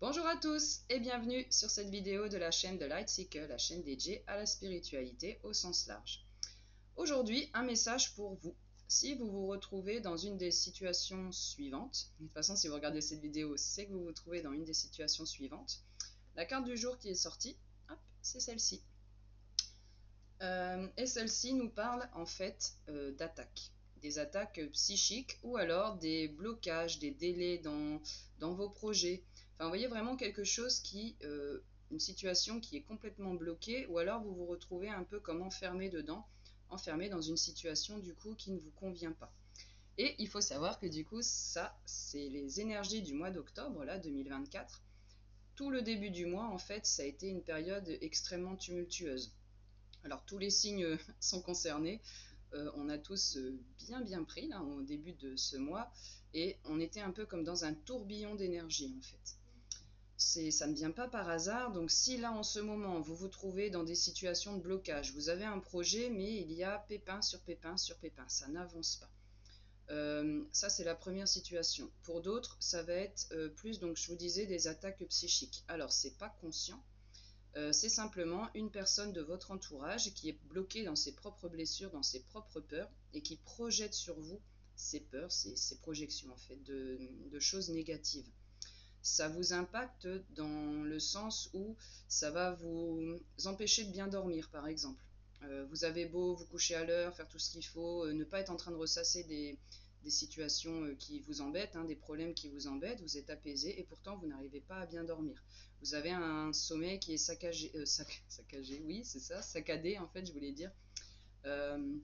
Bonjour à tous et bienvenue sur cette vidéo de la chaîne de Lightseeker, la chaîne dédiée à la spiritualité au sens large. Aujourd'hui, un message pour vous. Si vous vous retrouvez dans une des situations suivantes, de toute façon si vous regardez cette vidéo, c'est que vous vous trouvez dans une des situations suivantes. La carte du jour qui est sortie, hop, c'est celle-ci. Et celle-ci nous parle en fait d'attaques. Des attaques psychiques ou alors des blocages, des délais dans vos projets. Enfin, vous voyez vraiment quelque chose une situation qui est complètement bloquée, ou alors vous vous retrouvez un peu comme enfermé dedans, enfermé dans une situation du coup qui ne vous convient pas. Et il faut savoir que du coup, ça, c'est les énergies du mois d'octobre, là, 2024. Tout le début du mois, en fait, ça a été une période extrêmement tumultueuse. Alors tous les signes sont concernés, on a tous bien pris là au début de ce mois et on était un peu comme dans un tourbillon d'énergie en fait. Ça ne vient pas par hasard, donc si là en ce moment vous vous trouvez dans des situations de blocage, vous avez un projet mais il y a pépin sur pépin sur pépin, ça n'avance pas. Ça c'est la première situation. Pour d'autres ça va être plus, donc je vous disais, des attaques psychiques. Alors c'est pas conscient. C'est simplement une personne de votre entourage qui est bloquée dans ses propres blessures, dans ses propres peurs, et qui projette sur vous ses peurs, ses projections en fait, de choses négatives. Ça vous impacte dans le sens où ça va vous empêcher de bien dormir, par exemple. Vous avez beau vous coucher à l'heure, faire tout ce qu'il faut, ne pas être en train de ressasser des situations qui vous embêtent, des problèmes qui vous embêtent, vous êtes apaisé et pourtant vous n'arrivez pas à bien dormir. Vous avez un sommeil qui est saccagé, oui, c'est ça, saccadé en fait, je voulais dire. Euh,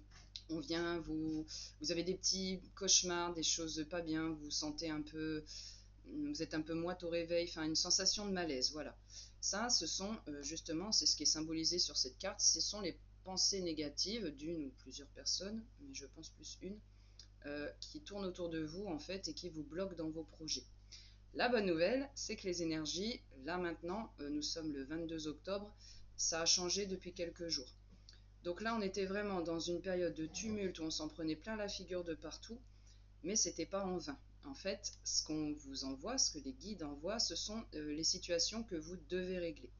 vous avez des petits cauchemars, des choses pas bien, vous êtes un peu moite au réveil, enfin une sensation de malaise, voilà. Ça, justement, c'est ce qui est symbolisé sur cette carte, ce sont les pensées négatives d'une ou plusieurs personnes, mais je pense plus une, qui tournent autour de vous en fait et qui vous bloquent dans vos projets. La bonne nouvelle, c'est que les énergies, là maintenant, nous sommes le 22 octobre, ça a changé depuis quelques jours. Donc là, on était vraiment dans une période de tumulte où on s'en prenait plein la figure de partout, mais c'était pas en vain. En fait, ce qu'on vous envoie, ce que les guides envoient, ce sont les situations que vous devez régler.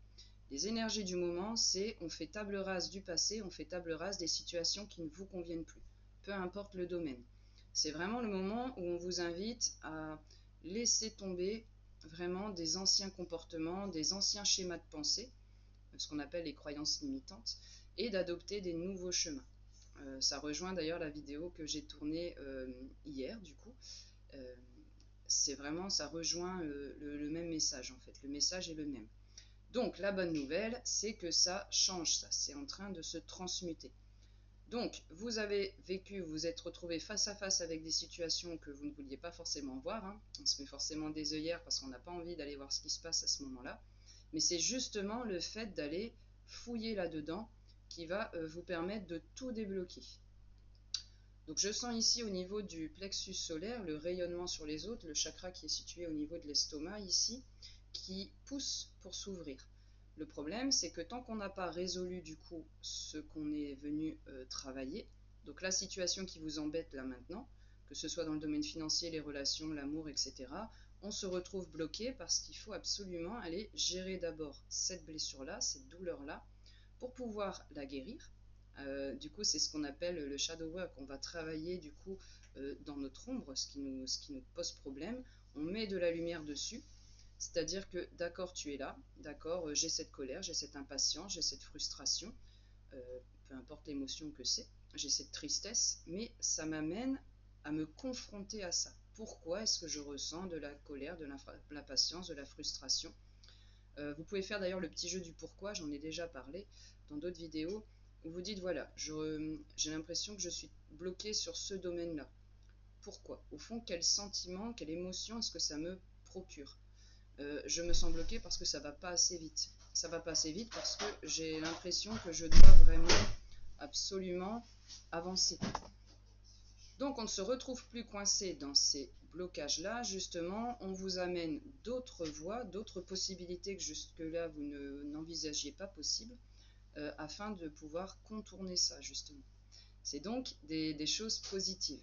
Les énergies du moment, c'est on fait table rase du passé, on fait table rase des situations qui ne vous conviennent plus, peu importe le domaine. C'est vraiment le moment où on vous invite à laisser tomber vraiment des anciens comportements, des anciens schémas de pensée, ce qu'on appelle les croyances limitantes, et d'adopter des nouveaux chemins. Ça rejoint d'ailleurs la vidéo que j'ai tournée hier, du coup. Euh, ça rejoint le même message en fait. Le message est le même. Donc la bonne nouvelle, c'est que ça change, ça. C'est en train de se transmuter. Donc, vous avez vécu, vous vous êtes retrouvé face à face avec des situations que vous ne vouliez pas forcément voir. On se met forcément des œillères parce qu'on n'a pas envie d'aller voir ce qui se passe à ce moment-là. Mais c'est justement le fait d'aller fouiller là-dedans qui va vous permettre de tout débloquer. Donc je sens ici au niveau du plexus solaire le rayonnement sur les autres, le chakra qui est situé au niveau de l'estomac ici, qui pousse pour s'ouvrir. Le problème, c'est que tant qu'on n'a pas résolu du coup ce qu'on est venu travailler, donc la situation qui vous embête là maintenant, que ce soit dans le domaine financier, les relations, l'amour, etc., on se retrouve bloqué parce qu'il faut absolument aller gérer d'abord cette blessure-là, cette douleur-là, pour pouvoir la guérir. Du coup, c'est ce qu'on appelle le shadow work. On va travailler du coup dans notre ombre, ce qui nous pose problème. On met de la lumière dessus. C'est-à-dire que d'accord, tu es là, d'accord, j'ai cette colère, j'ai cette impatience, j'ai cette frustration, peu importe l'émotion que c'est, j'ai cette tristesse, mais ça m'amène à me confronter à ça. Pourquoi est-ce que je ressens de la colère, de l'impatience, de la frustration? Vous pouvez faire d'ailleurs le petit jeu du pourquoi, j'en ai déjà parlé dans d'autres vidéos, où vous dites voilà, j'ai l'impression que je suis bloqué sur ce domaine-là. Pourquoi? Au fond, quel sentiment, quelle émotion est-ce que ça me procure? Je me sens bloqué parce que ça va pas assez vite. Ça va pas assez vite parce que j'ai l'impression que je dois vraiment absolument avancer. Donc on ne se retrouve plus coincé dans ces blocages-là, justement, on vous amène d'autres voies, d'autres possibilités que jusque-là vous n'envisagiez pas possibles, afin de pouvoir contourner ça, justement. C'est donc des choses positives.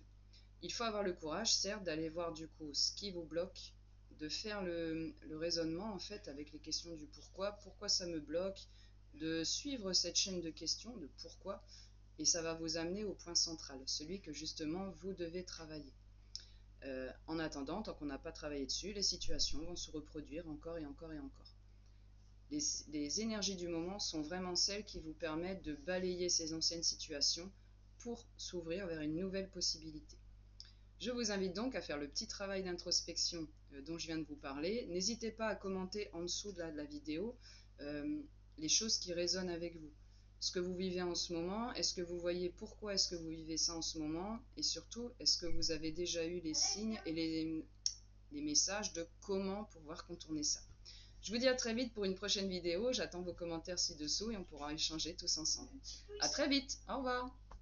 Il faut avoir le courage, certes, d'aller voir du coup ce qui vous bloque, de faire le raisonnement en fait avec les questions du pourquoi ça me bloque, de suivre cette chaîne de questions de pourquoi, et ça va vous amener au point central, celui que justement vous devez travailler. En attendant, tant qu'on n'a pas travaillé dessus, les situations vont se reproduire encore et encore et encore. Les énergies du moment sont vraiment celles qui vous permettent de balayer ces anciennes situations pour s'ouvrir vers une nouvelle possibilité. Je vous invite donc à faire le petit travail d'introspection dont je viens de vous parler. N'hésitez pas à commenter en dessous de la vidéo les choses qui résonnent avec vous. Ce que vous vivez en ce moment, est-ce que vous voyez pourquoi est-ce que vous vivez ça en ce moment, et surtout, est-ce que vous avez déjà eu les signes et les messages de comment pouvoir contourner ça. Je vous dis à très vite pour une prochaine vidéo, j'attends vos commentaires ci-dessous et on pourra échanger tous ensemble. À très vite, au revoir.